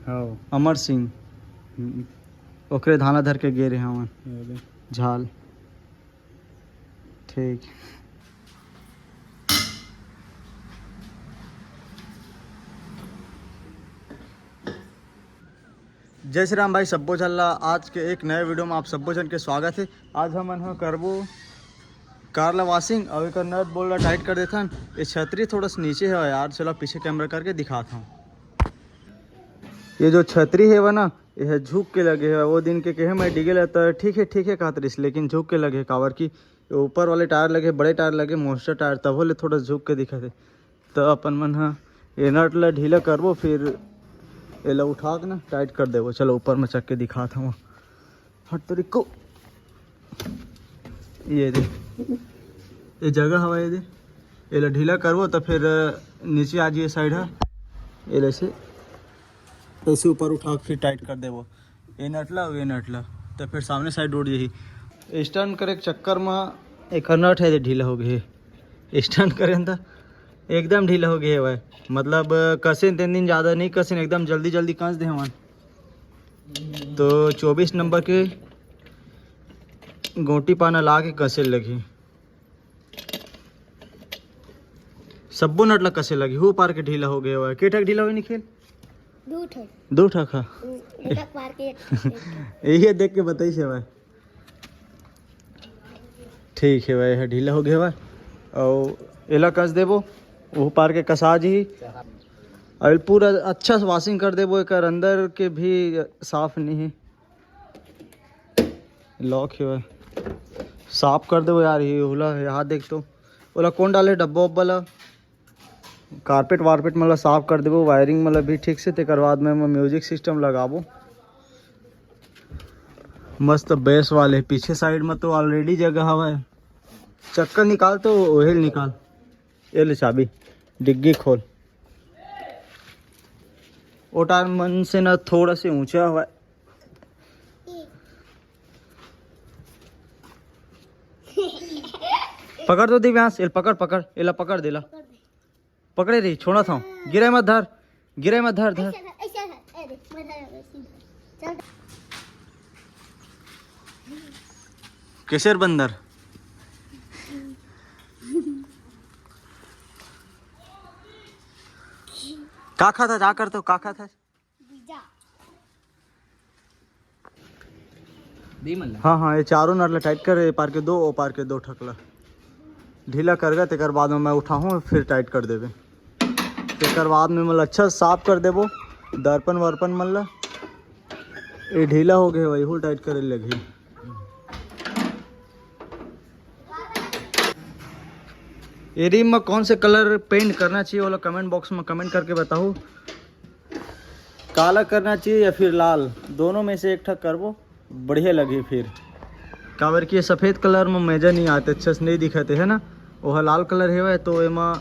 हाँ अमर सिंह ओकरे धाना धर के गे रहे हवन झाल। ठीक। जय श्री राम भाई, सब्बो चल रहा। आज के एक नए वीडियो में आप सब्बो जन के स्वागत है। आज हम करबो कार ला वॉशिंग और एक नट बोल रहा टाइट कर देता। ये छतरी थोड़ा सा नीचे है यार, चलो पीछे कैमरा करके दिखाता हूँ। ये जो छतरी है वो ना, यह झुक के लगे है। वो दिन के कहे मैं डिगे लेता है, ठीक है कहतरीस, लेकिन झुक के लगे कावर की ऊपर वाले टायर लगे, बड़े टायर लगे, मोस्टर टायर, तब ले थोड़ा झुक के दिखा थे। तो अपन मन हाँ ये नट ला ढीला करबो, फिर ये ला उठा के ना टाइट कर देवो। चलो ऊपर में चक के दिखाता हूँ। हट तरी को ये दे, ये जगह हवा, ये दे ये ला ढीला करबो तो फिर नीचे आज ये साइड है, ये से ऐसे ऊपर उठा के फिर टाइट कर देवो। ये नटला तो फिर सामने साइड उड़ यही स्टैंड करे के चक्कर में एक नट है ढीला हो गए। स्टैंड करें तो एकदम ढीला हो गया है भाई, मतलब कसे 3 दिन ज़्यादा नहीं कसे, एकदम जल्दी कस दे हमान। तो 24 नंबर के गोटी पाना ला के कसे लगी, सब्बो नट ला कसे लगी हो पार के ढीला हो गया है। के ठक ढीला हो निखिल? दो ठक हाँ यही देख के बताई से भाई। ठीक है भाई, ढीला हो गया भाई। और एला कस देबो, वो पार के कसा जी और पूरा अच्छा से वॉशिंग कर देबो। एक अंदर के भी साफ नहीं है, लॉक है भाई, साफ कर देबो यार। ये ओला यहाँ देख तो ओला कौन डाले डब्बा उब्बा ला, कारपेट वारपेट मतलब साफ कर देबो, वायरिंग मतलब भी ठीक से। तेकर बाद में म्यूजिक सिस्टम लगाबो मस्त बेस वाले। पीछे साइड में तो ऑलरेडी जगह हवा है। चक्कर निकाल तो ओहेल निकाल, ये ले चाबी, डिग्गी खोल। वो टायर मन से ना थोड़ा से ऊंचा हुआ है। पकड़ तो दिव्यांश, ये पकड़ एला पकड़ देला, पकड़े रही, छोड़ा था। गिरे मत धर। केसर बंदर का खाता जा कर तो का खाता हाँ ये चारों नट टाइट कर, पार के दो, ओ पार के दो ठकला ढीला कर गए। तेकर बाद में मैं उठाऊँ फिर टाइट कर देवे। तेकर बाद में मतलब अच्छा साफ कर देबो दर्पण वर्पण मतलब ये ढीला हो गया वही टाइट करे लगे। ये रिम में कौन से कलर पेंट करना चाहिए वाला कमेंट बॉक्स में कमेंट करके बताओ। काला करना चाहिए या फिर लाल, दोनों में से एक ठक करबो बढ़िया लगे। फिर काबर की सफ़ेद कलर में मजा नहीं आते, अच्छे से नहीं दिखते है ना। वह लाल कलर है तो एमा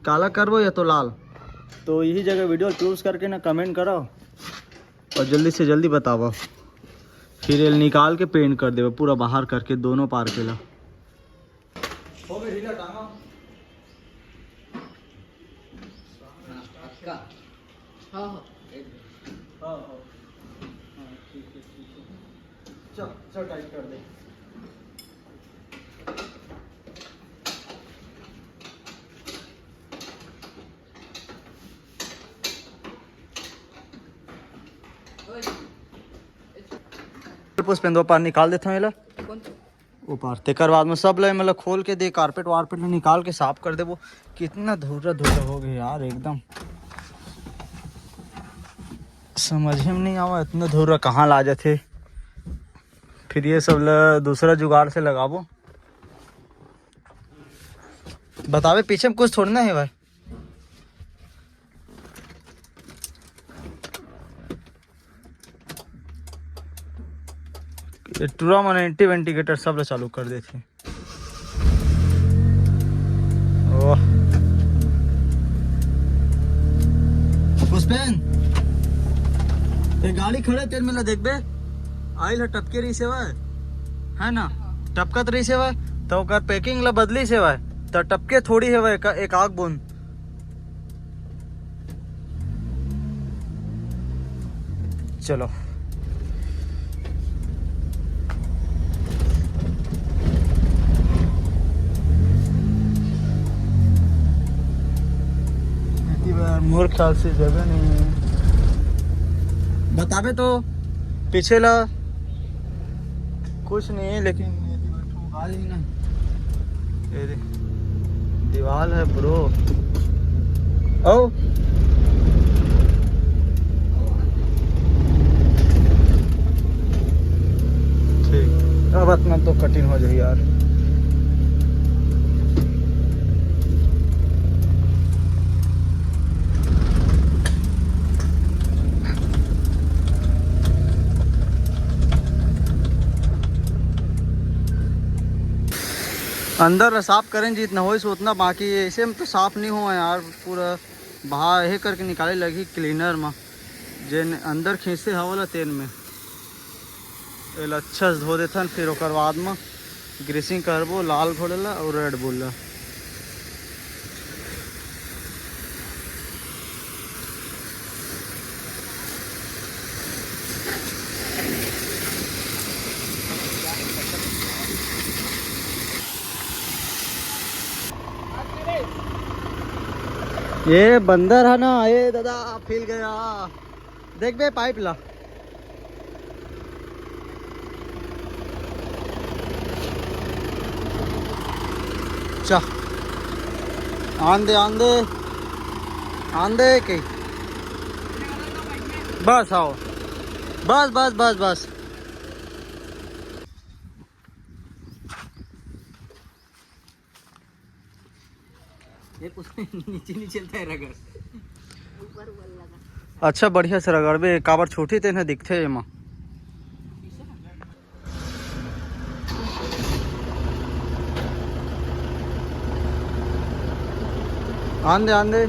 काला करबो या तो लाल। तो यही जगह वीडियो चूज करके ना कमेंट करो और जल्दी से जल्दी बताओ। फिर ये निकाल के पेंट कर देबो पूरा बाहर करके दोनों पार के ला। हो गया ढीला टांगा। चल टाइट कर दे। पुष्पेंद्र पार निकाल देता हूँ वो पार। तेकर बाद में सब ले मतलब खोल के दे, कारपेट वारपेट में निकाल के साफ कर दे। वो कितना धूरा हो गया यार, एकदम समझ में नहीं आवा इतना धूरा कहाँ ला जाते। फिर ये सब दूसरा जुगाड़ से लगाबो। बतावे पीछे में कुछ छोड़ना है भाई। टूरा मन इंडिकेटर सब चालू कर देते। ओह पुष्पेन, ये गाड़ी खड़े तेल में देख बे आइल है टपके रही से है ना, टपकत रही से तो ओकर पैकिंग ला बदली से तो टपके थोड़ी है एक आग बूंद। चलो मोर ख्याल से जगह नहीं है, बतावे तो पीछे ला कुछ नहीं है, लेकिन ही ना ये दीवार है ब्रो। ओ ठीक, अब इतना तो कठिन हो जाए यार। अंदर साफ करें जितना हो सो उतना, बाकी ऐसे में तो साफ नहीं हुआ यार, पूरा बाहर हे करके निकाले लगी क्लीनर में, जे अंदर खींचे हवाला तेल में एल अच्छा से धो देथन, फिर ओकर बाद में ग्रीसिंग करबो लाल घोड़ेला और रेड बुल। ये बंदर है ना, ये दादा फैल गया, देख बे पाइप ला। चा आंदे आंदे आंदे के बस आओ, बस बस बस बस। ये नीचे नहीं चलता है रगड़, ऊपर लगा। अच्छा बढ़िया से रगड़बे, काबर छोटी तेन दिखते एमा। आंदे आंदे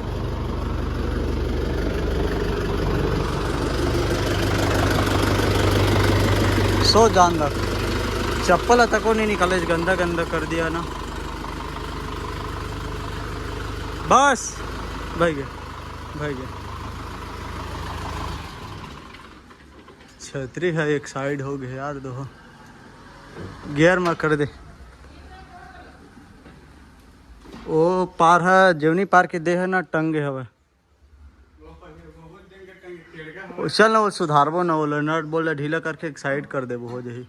सो जान रख, चप्पल तक नहीं निकाले, गंदा गंदा कर दिया ना। बस भाई गया भाई गया। छतरी है एक साइड हो गया यार, दो गियर में कर दे। वो पार है जेवनी पार के दे है ना, टंगे हवे चल ना, वो सुधारबो ना, वो नट बोल ढीला करके एक साइड कर देबो हो जाही।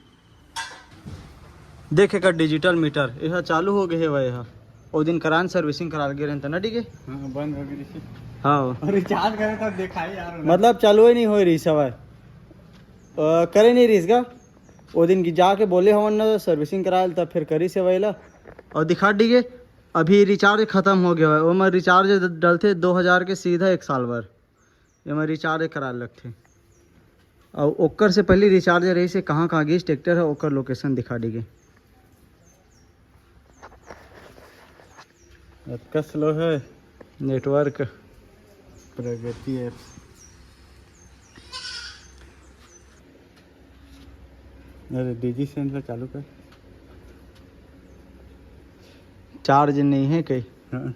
देखे का डिजिटल मीटर यह चालू हो गए है वह, यह वो दिन करान सर्विसिंग करा गए रहता ना, ठीक है बंद हो गई। हाँ रिचार्ज करे तब दिखाई यार, मतलब चालू ही नहीं हो रही सवार करे नहीं रही इसका। वो दिन की जाके बोले हवन ना सर्विसिंग कराए, तब फिर करी से वहीला और दिखा दीजिए। अभी रिचार्ज ख़त्म हो गया है, वो मैं रिचार्ज डलते 2000 के सीधा 1 साल भर ये मैं रिचार्ज करा लगते। और ओकर से पहले रिचार्ज रही से कहाँ कहाँ गई ट्रैक्टर है, ओकर लोकेशन दिखा दीजिए। इतना स्लो है नेटवर्क। प्रगति ऐप अरे डीजी सेंटर चालू कर, चार्ज नहीं है कहीं। हाँ।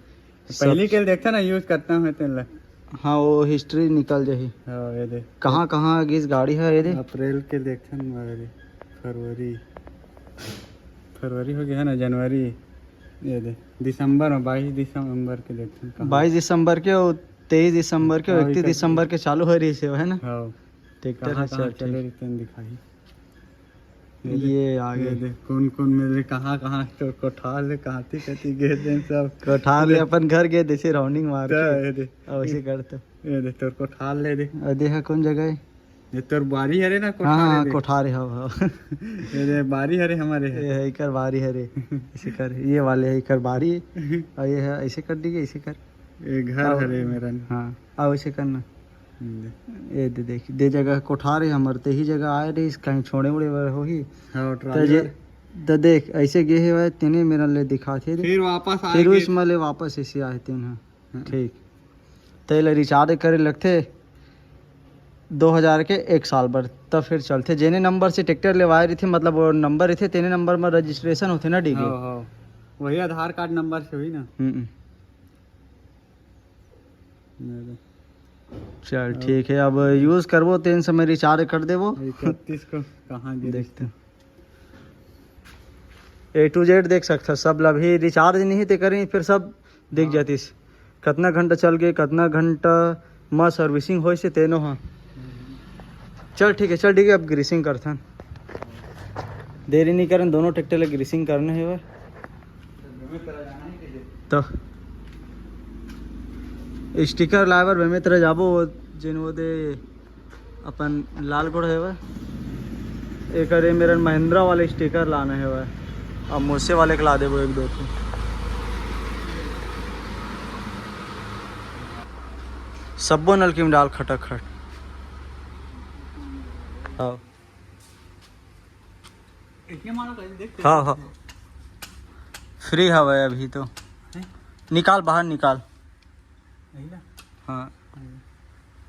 पहले के देखता ना यूज करता हूँ तेल। हाँ वो हिस्ट्री निकल जाही। हाँ ये देख कहाँ कहाँ किस गाड़ी है ये दे। अप्रैल के देखता ना, फरवरी फरवरी हो गया है ना, जनवरी ये दे, दिसंबर में 22 दिसंबर के देखते हैं। 22 दिसंबर के और 23 दिसंबर के और 31 दिसंबर के चालू हो रही से है ना। हाँ ट्रैक्टर है चले रहते हैं दिखाई। ये आगे देख कौन कौन मेरे कहाँ कहाँ तो कोठार ले कहती कहती गए थे सब। कोठार ले अपन घर गए जैसे राउंडिंग मार के ये दे ऐसे करते। ये दे तोर कोठार ले दे, देखा कौन जगह है, ये तोर बारी है रे ना कोठार। हाँ कोठार है हाँ। ये दे बारी है रे हमारे है, ये है इकर बारी है रे, ऐसे कर ये वाले है इकर बारी और ये है ऐसे कर दीजिए, ऐसे कर। ये घर है रे मेरा। हाँ अब ऐसे करना, ये दे देख दे जगह कोठार है हमारे, ते ही जगह आए रही कहीं छोड़े उड़े हो ही। हाँ तो देख ऐसे गए है तेने मेरा ले दिखा थे, फिर वापस आए, फिर उसमें ले वापस ऐसे आए तीन। हाँ ठीक, तेल रिचार्ज करे लगते 2000 के 1 साल भर, तब फिर चलते जेने नंबर से ट्रैक्टर लेवाए रही थे, मतलब वो नंबर रहे थे तेने नंबर में रजिस्ट्रेशन होते ना डी के, वही आधार कार्ड नंबर से हुई ना। चल ठीक है, अब यूज़ करबो 300 में रिचार्ज कर देवो। 31 को कहाँ दे देखते हैं A to Z देख सकता सब, अभी रिचार्ज नहीं ते करें फिर सब दिख जाती। कितना घंटा चल गए, कितना घंटा माँ सर्विसिंग हो से तेनो। हाँ चल ठीक है अब ग्रीसिंग करथन, देरी नहीं करें, दोनों ट्रैक्टर ले ग्रीसिंग करने है। तो स्टिकर लाइवर वे में तरह जाबो जिन वो दे अपन लालगढ़ है वह एक अरे मेरा महिंद्रा वाले स्टिकर लाना है वह, अब मुझसे वाले के ला दे वो 1-2 तो। सबो नलकी में डाल खटक खट। हाँ हाँ फ्री हवा अभी तो, निकाल बाहर निकाल। हाँ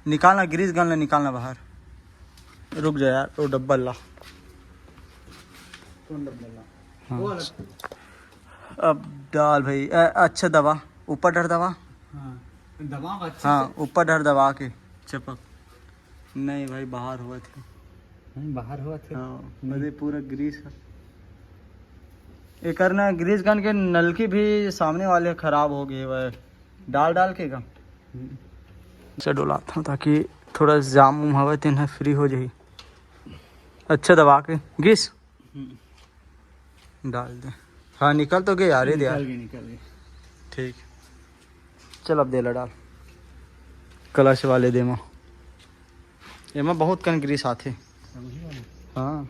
निकालना, ग्रीस गन निकालना बाहर। रुक जा यार, वो डब्बा ला। हाँ अब डाल भाई। अच्छा दबा, ऊपर डर दबा। हाँ ऊपर डर दबा के चपक। नहीं भाई बाहर हुआ थे, बाहर हुआ थे। हाँ मेरे पूरा ग्रीस है। ये करना ग्रीस गन के नलकी भी सामने वाले खराब हो गए वह, डाल के का से डोलाता हूँ ताकि थोड़ा जाम उम हवा तेन फ्री हो जाए। अच्छा दबा के घिस डाल दे। हाँ निकल तो गए यार, ये निकल गए। ठीक चल अब दे ला डाल क्लच वाले दे में, एमा बहुत कन ग्रीस आथे। हाँ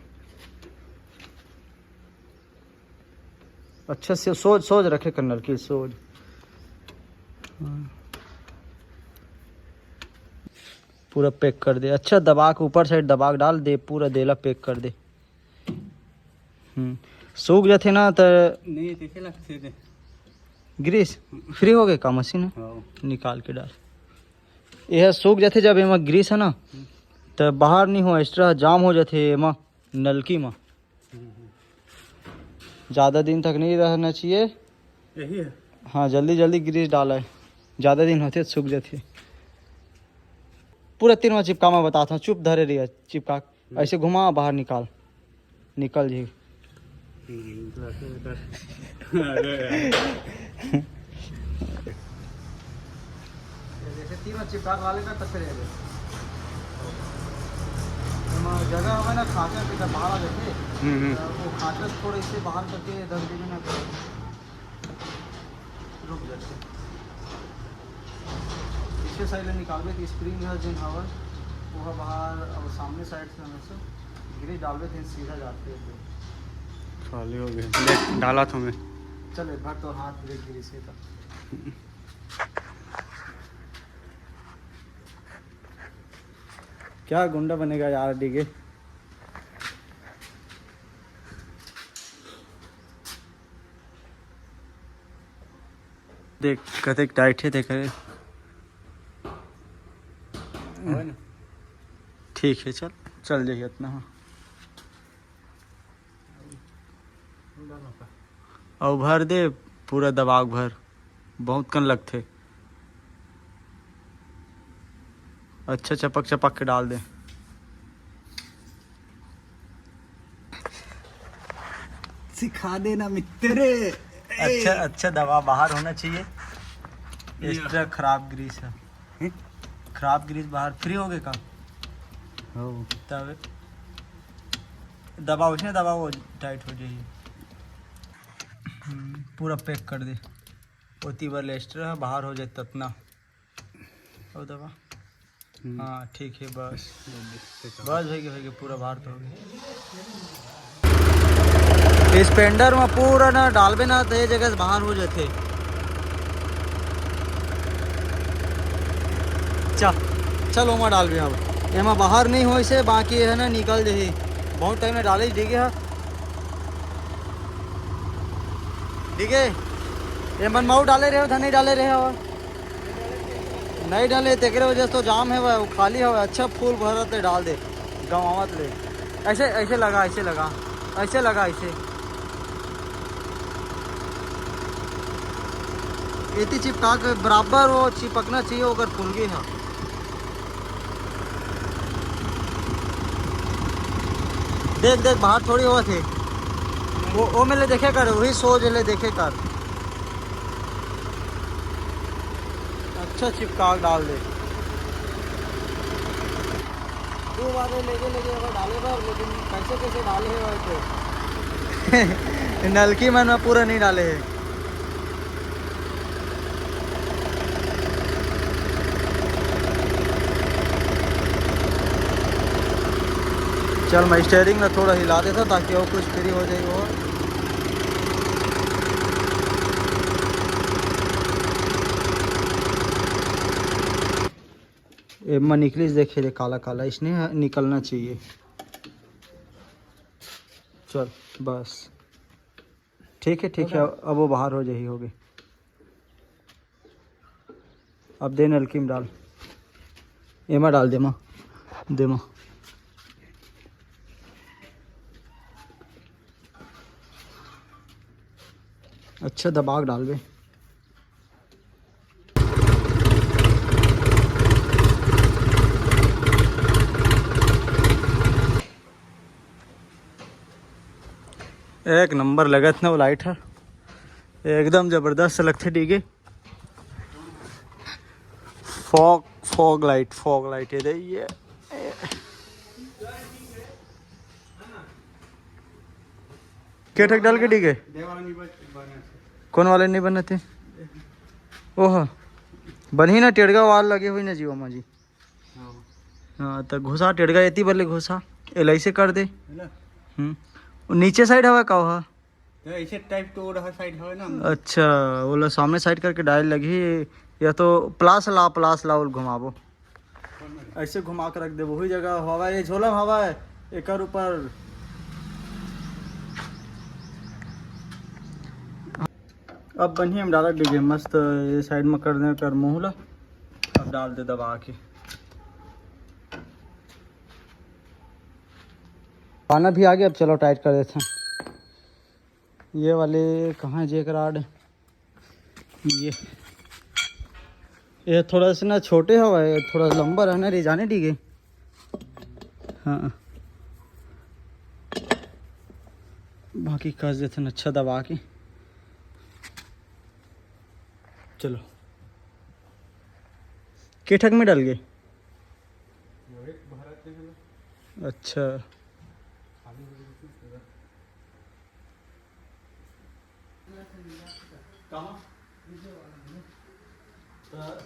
अच्छा से सोच रखे कन्नर की सोच। पूरा पैक कर दे, अच्छा दबा के ऊपर साइड दबा के डाल दे, पूरा देला पैक कर दे। सूख जाते ना तो नहीं देखे लगते थे ग्रीस फ्री हो गए का मशीन निकाल के डाल। यह सूख जाते जब एमा ग्रीस है ना तो बाहर नहीं हो, एक्स्ट्रा जाम हो जाते एमा नलकी में। ज़्यादा दिन तक नहीं रहना चाहिए, यही है। हाँ जल्दी ग्रीस डाला है, ज़्यादा दिन होते सूख जाते। पूरा 3 में चिपका मैं बताता हूँ, चुप धरे रही चिपका, ऐसे घुमा बाहर निकल जी। जैसे 3 में चिपका वाले का तब फिर जगह हमें ना खाते हैं बाहर देखे वो खाते थोड़े इससे बाहर करके 10 दिन ना रुक जाते। पीछे साइड में निकाल दे स्प्रिंग है जिन हवा वो बाहर, और सामने साइड से हमेशा गिरी डाल देते सीधा जाते हैं। खाली हो गए डाला था मैं। चल एक बार तो हाथ गिरी से था। क्या गुंडा बनेगा यार डिगे। देख कते टाइट है देख रहे। ठीक है चल जाइए इतना। हाँ और भर दे पूरा दबाव भर, बहुत कन लगते। अच्छा चपक के डाल दे। सिखा देना मित्र। अच्छा दवा बाहर होना चाहिए, एक्स्ट्रा खराब ग्रीस है। खराब ग्रीस बाहर फ्री हो गए का तब दबाओ उसने दबा वो टाइट हो जाएगी। पूरा पैक कर दे, ओती बार एक्स्ट्रा है बाहर हो जाए ततना और दबा। हाँ ठीक है बस होगी पूरा बाहर तो होगी। स्पेंडर में पूरा ना डालबे ना तो ये जगह से बाहर हो जाते। चल ओमा डाल भी अब एमा बाहर नहीं हो इसे, बाकी है ना निकल जाए। बहुत टाइम में डाले ठीक है ये मन माऊ डाले रहे हो था नहीं डाले रहे हो नहीं डाले तेरे वजह से तो जाम है वह खाली है। अच्छा फूल भरत डाल दे गवावत ले। ऐसे लगा इतनी चिपका के बराबर वो चिपकना चाहिए अगर फूल गई है। देख देख बाहर थोड़ी हुआ थे वो मेले देखे कर वही सो जले देखे कर अच्छा चिपका डाल दे दो बारे लेके डाले बार लेकिन कैसे कैसे डाले हैं वैसे नलकी मन में पूरा नहीं डाले हैं चल मैं स्टेयरिंग में थोड़ा हिला देता ताकि वो कुछ फ्री हो जाए वो एम्मा निकली देखे रे काला काला इसने निकलना चाहिए चल बस ठीक है अब वो बाहर हो जाही होगी अब दे नलकी में डाल एमा डाल दे माँ अच्छा दबाग डाल बे एक नंबर लगत ना वो लाइट है एकदम जबरदस्त लगते डीगे फॉग लाइट है ये क्या ठक डाल के डीगे कौन वाले नहीं बने थे ओह बनी ना टेढ़गा वाल लगे हुई ना जीवा माँ जी हाँ तो घुसा टेढ़गा येती बल्ले घुसा एल से कर दे नीचे साइड हवा का हुआ ऐसे टाइप तो रहा साइड हवा ना अच्छा वो सामने साइड करके डायल लगी या तो प्लास ला घुमाबो ऐसे घुमा के रख दे वही जगह हवा ये झोलम हवा है एक ऊपर अब बनी हम डालक दीजिए मस्त ये साइड में कर दे कर मोहला अब डाल दे दबा के पाना भी आ गया अब चलो टाइट कर देते हैं ये वाले कहाँ जेक राड ये थोड़ा सा ना छोटे हवा है थोड़ा लंबा रहना रे जाने दी गई हाँ बाकी कस देते हैं अच्छा दबा के चलो के ठक में डाल गए अच्छा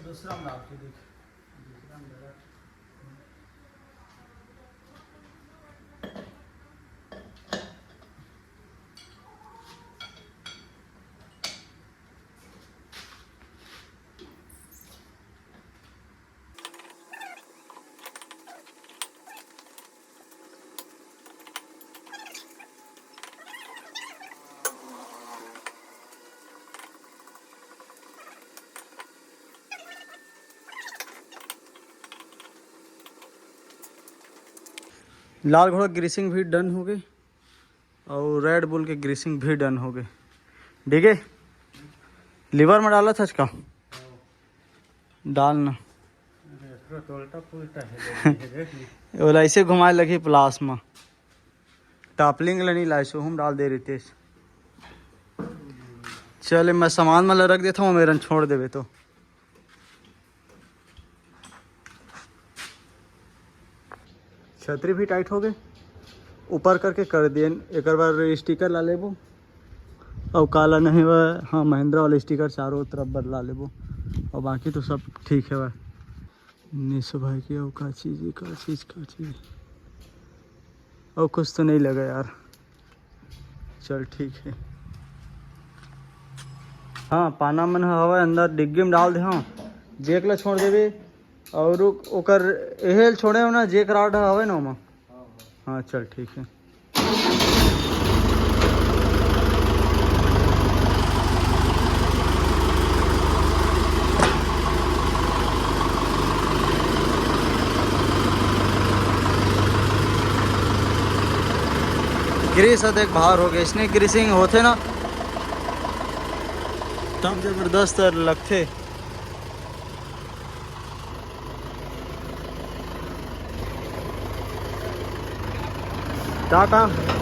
दूसरा में आपके देख लाल घोड़ा ग्रीसिंग भी डन हो गई और रेड बुल के ग्रीसिंग भी डन हो गई ठीक है लीवर में डाला था इसका डालना बोला ऐसे घुमाए लगी प्लास में टापलिंग नहीं लाइसो हम डाल दे रही थे चले मैं सामान में रख देता हूँ मेरन छोड़ देवे तो छतरी भी टाइट हो गए ऊपर करके कर दिए एक बार स्टिकर ला लेबो और काला नहीं हुआ हाँ महिंद्रा वाला स्टिकर चारों तरफ बदला लेबो और बाकी तो सब ठीक है वह निशो भाई की और का चीज़ और कुछ तो नहीं लगा यार चल ठीक है हाँ पाना मन हवा अंदर डिग्गी में डाल दे हाँ जेक ला छोड़ देवे और ओकर एहेल छोड़े हो ना जेक राड हवे ना ओमा हाँ चल ठीक है ग्रीस देख बाहर हो गया इसने ग्रीसिंग होते ना तब जबरदस्त लगते टाटा।